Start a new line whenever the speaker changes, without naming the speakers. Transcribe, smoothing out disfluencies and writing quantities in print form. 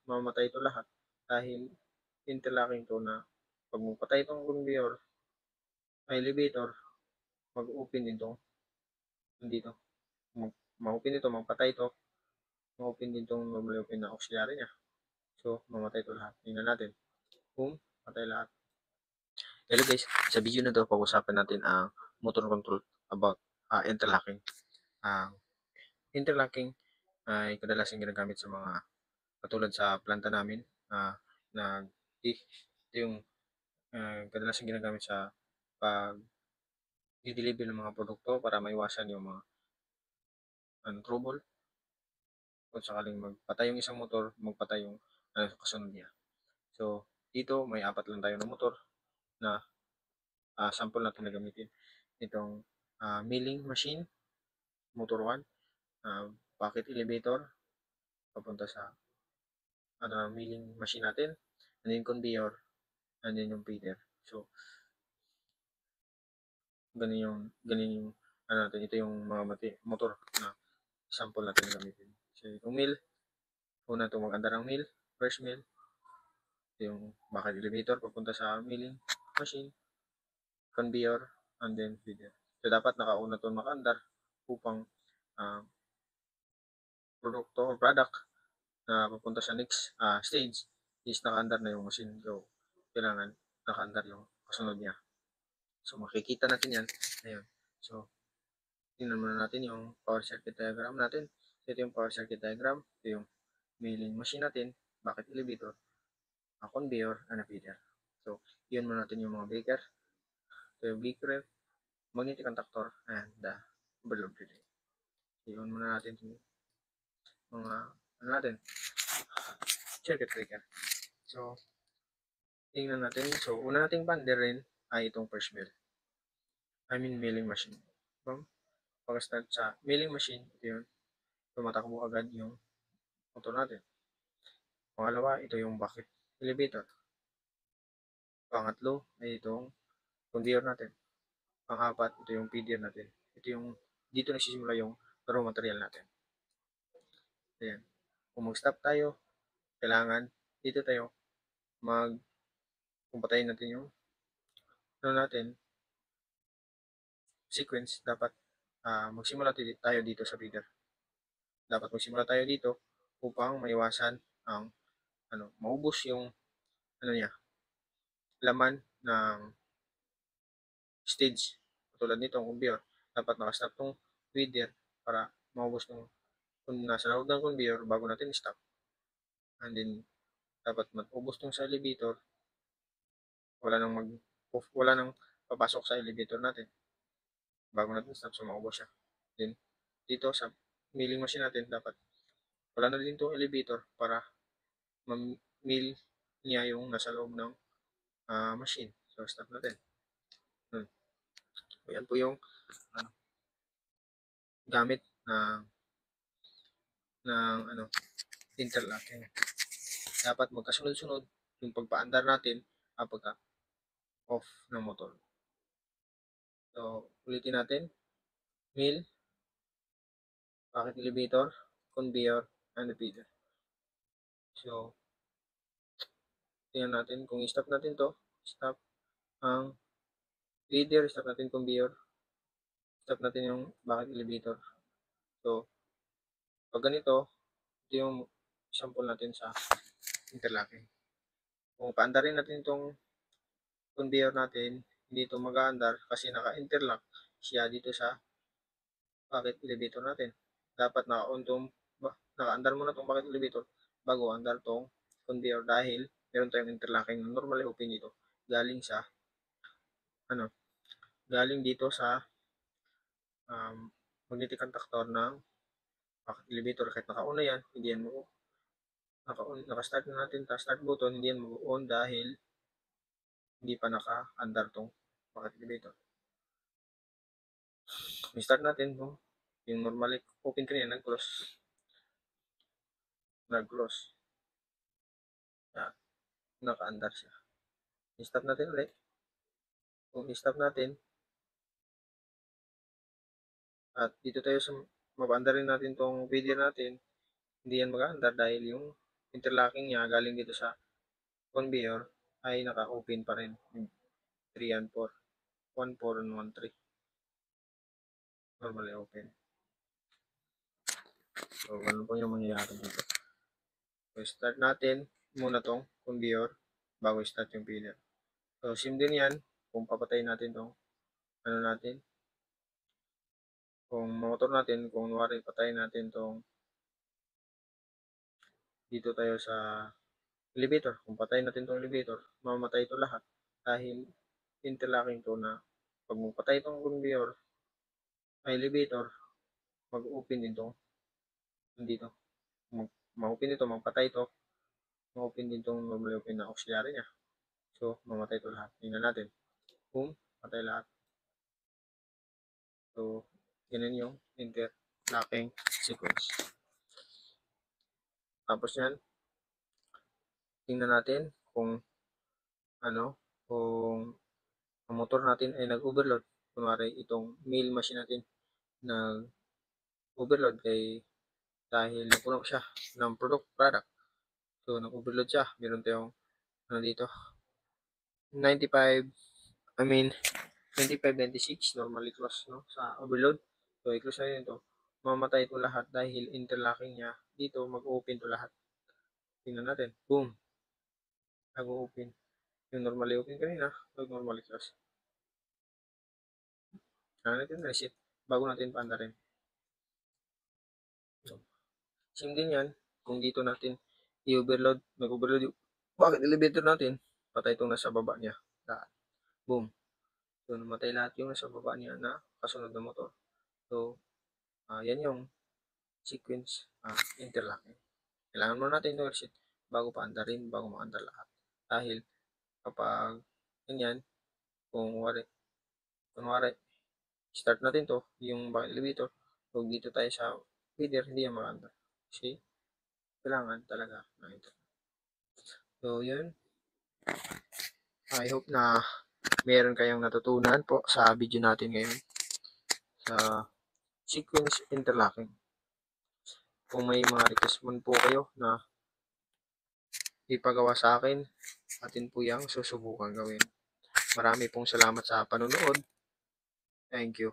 mamamatay ito lahat dahil interlocking to na pag magpatay itong conveyor, elevator, mag-open dito, dito, ma-open ito, magpatay ito, ma-open din itong normally open na auxiliary niya. So, mamatay ito lahat. Tingnan natin kung patay lahat. Hello guys, sa video na to pag-usapan natin ang motor control about interlocking. Interlocking ay kadalasan ginagamit sa mga katulad sa planta namin na ito yung kadalasan ginagamit sa pag i-deliver ng mga produkto para maiwasan yung mga trouble. Kung sakaling magpatay yung isang motor, magpatay yung kasunod niya. So, dito may 4 lang tayo na motor na sample natin na gamitin. Itong milling machine, motor 1, bucket elevator, papunta sa milling machine natin, and then conveyor, and then yung feeder. So, ganun yung natin, ito yung mga motor na sample natin na gamitin. So, itong mill, una itong mag-andar ang mill, first mill, yung bucket elevator papunta sa milling machine, conveyor, and then feeder. So, dapat nakauna itong maka-andar upang produkto or product na papunta sa next stage is naka-andar na yung machine. So, kailangan naka-andar yung kasunod niya. So, makikita natin yan. Ayun. So, tingnan muna natin yung power circuit diagram natin. Ito yung power circuit diagram. Ito yung milling machine natin, bucket elevator, conveyor, and a feeder. So, yun muna natin yung mga breaker. So, yung breaker, magnetic contactor, and the overload relay. So, yun muna natin yung mga circuit breaker. So, tingnan natin. So, una nating banderin ay itong first mill. Milling machine. So, pag-start sa milling machine, ito yun. Tumatakbo agad yung motor natin. Pangalawa, ito yung bucket elevator. Pangatlo ay itong conveyor natin. Pang-apat, ito yung feeder natin. Ito yung, dito nagsisimula yung raw material natin. Ayan. Kung mag-stop tayo, kailangan dito tayo kung patayin natin yung sequence, dapat magsimula tayo dito sa feeder. Dapat magsimula tayo dito upang maiwasan ang maubos yung laman ng stage. Katulad nito, ang conveyor, dapat nakastop tong feeder para maubos ng kung nasa loob ng conveyor bago natin stop. And then, dapat mag-ubos tong sa elevator, wala nang papasok sa elevator natin bago natin stop, so maubos siya. Then, dito sa milling machine natin, dapat wala na din itong elevator para ma-mill niya yung nasa loob ng machine. So, stop natin. Yan po yung gamit ng interlocking. Dapat magkasunod-sunod yung pagpaandar natin pagka off ng motor. So, ulitin natin. Mill, bucket elevator, conveyor, and feeder. So, tingnan natin kung i-stop natin to. Stop ang feeder, stop natin conveyor, stop natin yung bucket elevator. So, pag ganito, ito yung sample natin sa interlocking. Kung paandarin natin itong conveyor natin, hindi ito mag-aandar kasi naka-interlock siya dito sa bucket elevator natin. Dapat naka-andar muna itong bucket elevator bago andar itong conveyor dahil meron tayong interlocking na normally open dito. Galing dito sa magnetic contactor ng bucket elevator. Kahit naka-on na yan, hindi yan naka-start na natin, start button, hindi yan mag-on dahil hindi pa naka-andar tong bucket elevator. I-start natin yung normally open kanina, nag-close. Naka-andar siya. I-stop natin ulit. Kung i-stop natin, at dito tayo sa mapaandarin natin tong feeder natin, hindi yan mag-aandar dahil yung interlocking niya galing dito sa conveyor ay naka-open pa rin. 3 and 4. 1, 4 and 1, 3. Normally open. So, ganun po yung mangyayari dito. So, start natin muna tong conveyor bago start yung feeder. So, same din yan kung papatayin natin tong ano natin. Kung motor natin, kung wari patayin natin tong dito tayo sa elevator. Kung patayin natin tong elevator, mamamatay ito lahat dahil interlocking to na pag magpatay itong conveyor ay elevator, mag-open din to dito. Ma-open ito, magpatay ito, ma-open din itong normally open na auxiliary niya. So, mamatay ito lahat. Tingnan natin. Boom, patay lahat. So, ganun yung interlocking sequence. Tapos yan, tingnan natin kung kung ang motor natin ay nag-overload. Kunwari itong mill machine natin nag-overload kay dahil napuno siya ng product. So, nag-overload siya. Meron tayong dito 95, 96 normally close sa overload. So, i-close na ito. Mamatay ito lahat dahil interlocking niya. Dito, mag-open to lahat. Tingnan natin. Boom. Nag-open. Yung normally open kanina, normally close. Kailangan natin reset bago natin paandarin. So, same din yan. Kung dito natin i-overload, nag-overload yung bakit elevator natin, patay itong nasa baba niya. Lahat. Boom. So, namatay lahat yung nasa baba niya na kasunod na motor. So, yan yung sequence interlocking. Kailangan mo natin ito reset bago paandarin, bago maandar lahat. Dahil kapag ganyan, kunwari, start natin to, yung bakit elevator, so dito tayo sa feeder, hindi yan maandar. Kasi, kailangan talaga na ito. So, yun. I hope na meron kayong natutunan po sa video natin ngayon sa sequence interlocking. Kung may mga request man po kayo na ipagawa sa akin, atin po yung susubukan gawin. Marami pong salamat sa panonood. Thank you.